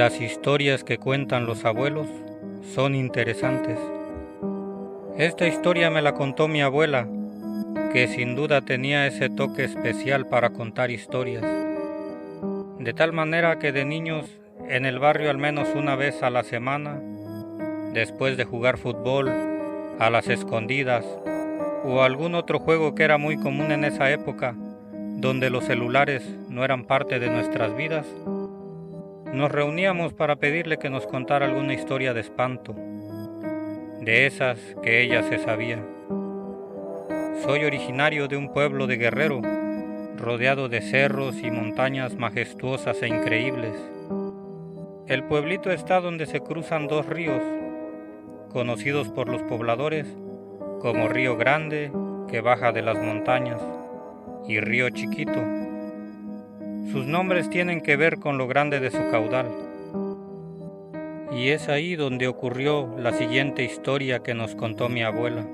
Las historias que cuentan los abuelos son interesantes. Esta historia me la contó mi abuela, que sin duda tenía ese toque especial para contar historias. De tal manera que de niños, en el barrio al menos una vez a la semana, después de jugar fútbol, a las escondidas, o algún otro juego que era muy común en esa época, donde los celulares no eran parte de nuestras vidas, nos reuníamos para pedirle que nos contara alguna historia de espanto, de esas que ella se sabía. Soy originario de un pueblo de Guerrero, rodeado de cerros y montañas majestuosas e increíbles. El pueblito está donde se cruzan dos ríos, conocidos por los pobladores como Río Grande, que baja de las montañas, y Río Chiquito. Sus nombres tienen que ver con lo grande de su caudal. Y es ahí donde ocurrió la siguiente historia que nos contó mi abuela.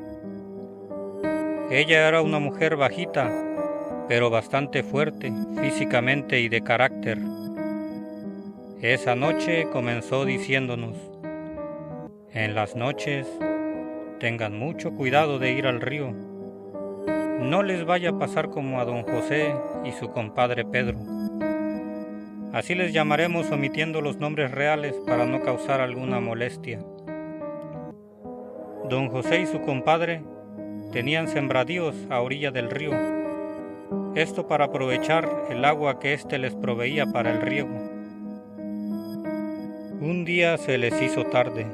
Ella era una mujer bajita, pero bastante fuerte físicamente y de carácter. Esa noche comenzó diciéndonos: en las noches tengan mucho cuidado de ir al río. No les vaya a pasar como a don José y su compadre Pedro. Así les llamaremos omitiendo los nombres reales para no causar alguna molestia. Don José y su compadre tenían sembradíos a orilla del río, esto para aprovechar el agua que éste les proveía para el riego. Un día se les hizo tarde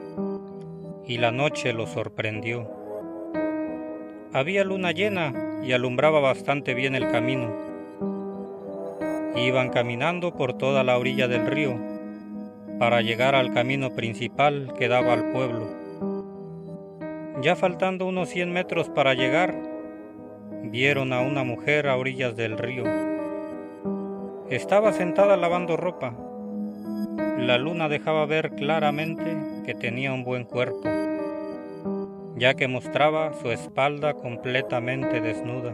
y la noche los sorprendió. Había luna llena y alumbraba bastante bien el camino. Iban caminando por toda la orilla del río para llegar al camino principal que daba al pueblo. Ya faltando unos 100 metros para llegar, vieron a una mujer a orillas del río. Estaba sentada lavando ropa. La luna dejaba ver claramente que tenía un buen cuerpo, ya que mostraba su espalda completamente desnuda.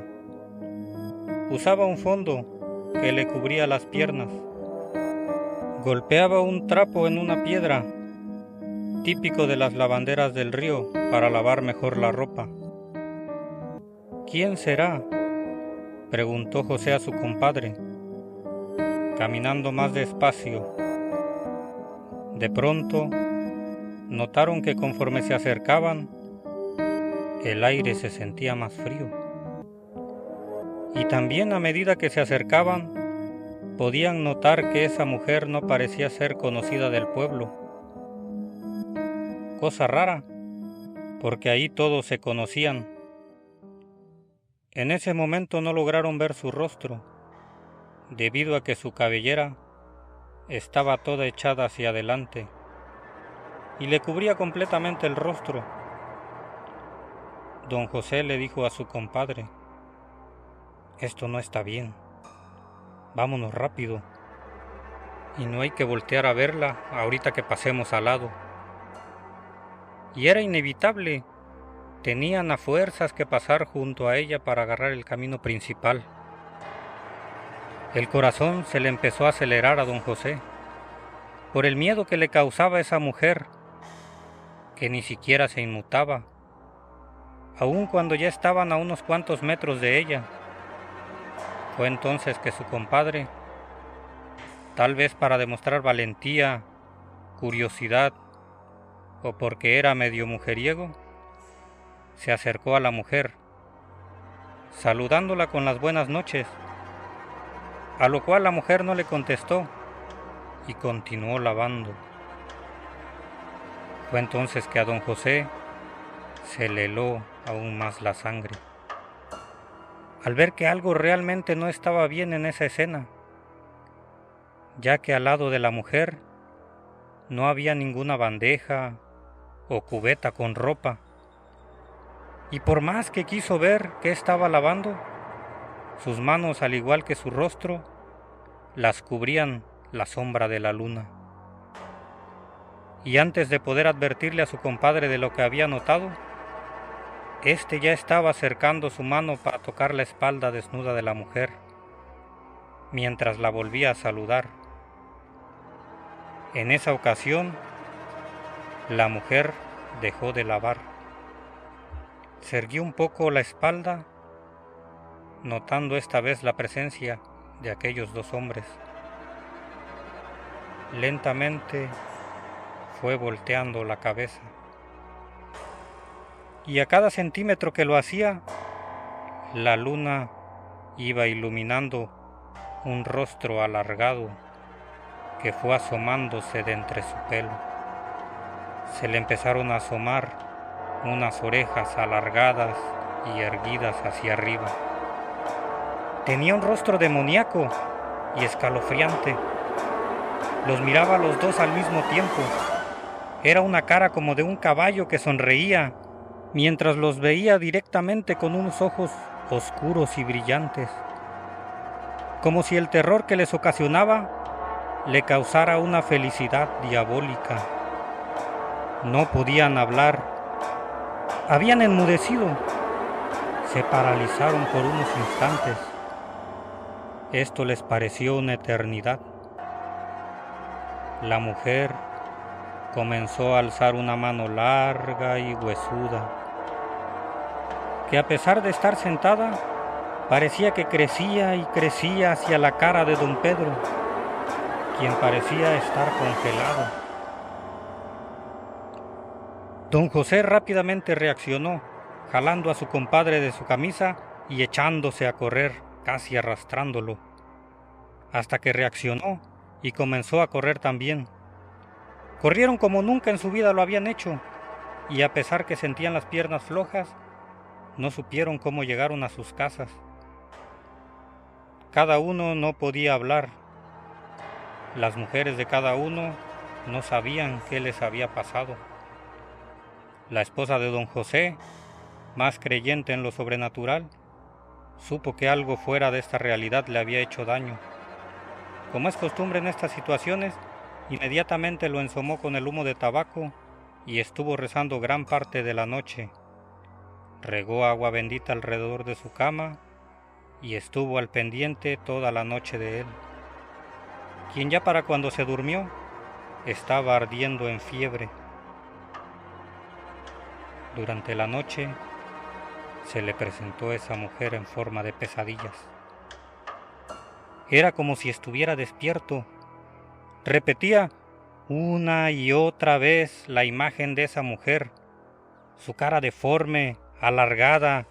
Usaba un fondo que le cubría las piernas. Golpeaba un trapo en una piedra, típico de las lavanderas del río para lavar mejor la ropa. ¿Quién será?, preguntó José a su compadre, caminando más despacio. De pronto, notaron que conforme se acercaban, el aire se sentía más frío. Y también a medida que se acercaban, podían notar que esa mujer no parecía ser conocida del pueblo. Cosa rara, porque ahí todos se conocían. En ese momento no lograron ver su rostro, debido a que su cabellera estaba toda echada hacia adelante y le cubría completamente el rostro. Don José le dijo a su compadre: esto no está bien, vámonos rápido, y no hay que voltear a verla ahorita que pasemos al lado. Y era inevitable, tenían a fuerzas que pasar junto a ella para agarrar el camino principal. El corazón se le empezó a acelerar a don José, por el miedo que le causaba esa mujer, que ni siquiera se inmutaba, aun cuando ya estaban a unos cuantos metros de ella. Fue entonces que su compadre, tal vez para demostrar valentía, curiosidad o porque era medio mujeriego, se acercó a la mujer, saludándola con las buenas noches, a lo cual la mujer no le contestó y continuó lavando. Fue entonces que a don José se le heló aún más la sangre, al ver que algo realmente no estaba bien en esa escena, ya que al lado de la mujer no había ninguna bandeja o cubeta con ropa, y por más que quiso ver qué estaba lavando, sus manos, al igual que su rostro, las cubrían la sombra de la luna. Y antes de poder advertirle a su compadre de lo que había notado, este ya estaba acercando su mano para tocar la espalda desnuda de la mujer, mientras la volvía a saludar. En esa ocasión, la mujer dejó de lavar. Se irguió un poco la espalda, notando esta vez la presencia de aquellos dos hombres. Lentamente fue volteando la cabeza, y a cada centímetro que lo hacía, la luna iba iluminando un rostro alargado que fue asomándose de entre su pelo. Se le empezaron a asomar unas orejas alargadas y erguidas hacia arriba. Tenía un rostro demoníaco y escalofriante. Los miraba a los dos al mismo tiempo. Era una cara como de un caballo que sonreía, mientras los veía directamente con unos ojos oscuros y brillantes, como si el terror que les ocasionaba le causara una felicidad diabólica. No podían hablar, habían enmudecido, se paralizaron por unos instantes. Esto les pareció una eternidad. La mujer comenzó a alzar una mano larga y huesuda, que a pesar de estar sentada, parecía que crecía y crecía hacia la cara de don Pedro, quien parecía estar congelado. Don José rápidamente reaccionó, jalando a su compadre de su camisa y echándose a correr, casi arrastrándolo, hasta que reaccionó y comenzó a correr también. Corrieron como nunca en su vida lo habían hecho, y a pesar que sentían las piernas flojas, no supieron cómo llegaron a sus casas. Cada uno no podía hablar. Las mujeres de cada uno no sabían qué les había pasado. La esposa de don José, más creyente en lo sobrenatural, supo que algo fuera de esta realidad le había hecho daño. Como es costumbre en estas situaciones, inmediatamente lo ensomó con el humo de tabaco y estuvo rezando gran parte de la noche. Regó agua bendita alrededor de su cama y estuvo al pendiente toda la noche de él, quien ya para cuando se durmió estaba ardiendo en fiebre. Durante la noche se le presentó esa mujer en forma de pesadillas. Era como si estuviera despierto. Repetía una y otra vez la imagen de esa mujer, su cara deforme, alargada,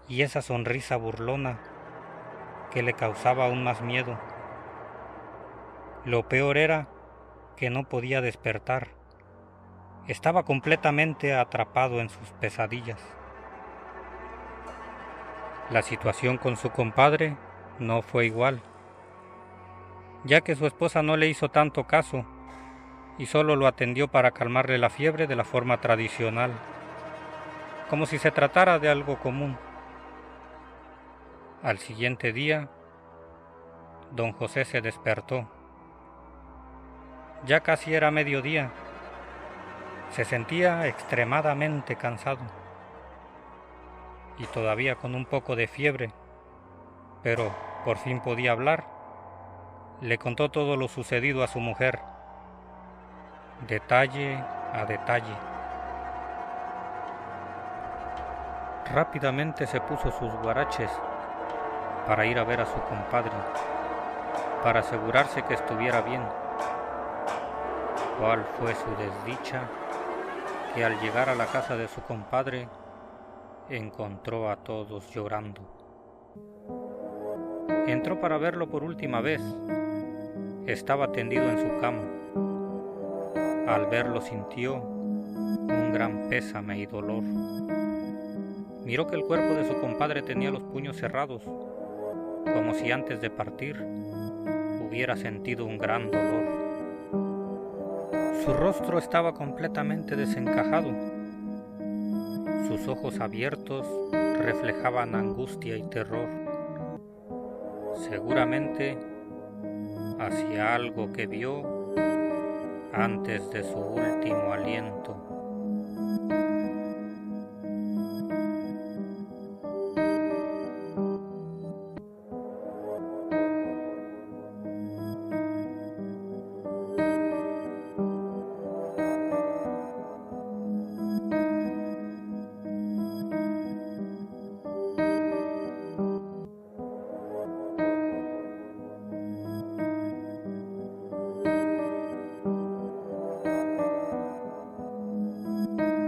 y esa sonrisa burlona que le causaba aún más miedo. Lo peor era que no podía despertar. Estaba completamente atrapado en sus pesadillas. La situación con su compadre no fue igual, ya que su esposa no le hizo tanto caso y solo lo atendió para calmarle la fiebre de la forma tradicional, como si se tratara de algo común. Al siguiente día, don José se despertó. Ya casi era mediodía. Se sentía extremadamente cansado y todavía con un poco de fiebre, pero por fin podía hablar. Le contó todo lo sucedido a su mujer, detalle a detalle. Rápidamente se puso sus guaraches para ir a ver a su compadre, para asegurarse que estuviera bien. ¿Cuál fue su desdicha? Que al llegar a la casa de su compadre, encontró a todos llorando. Entró para verlo por última vez. Estaba tendido en su cama. Al verlo sintió un gran pésame y dolor. Miró que el cuerpo de su compadre tenía los puños cerrados, como si antes de partir hubiera sentido un gran dolor. Su rostro estaba completamente desencajado. Sus ojos abiertos reflejaban angustia y terror. Seguramente hacia algo que vio antes de su último aliento.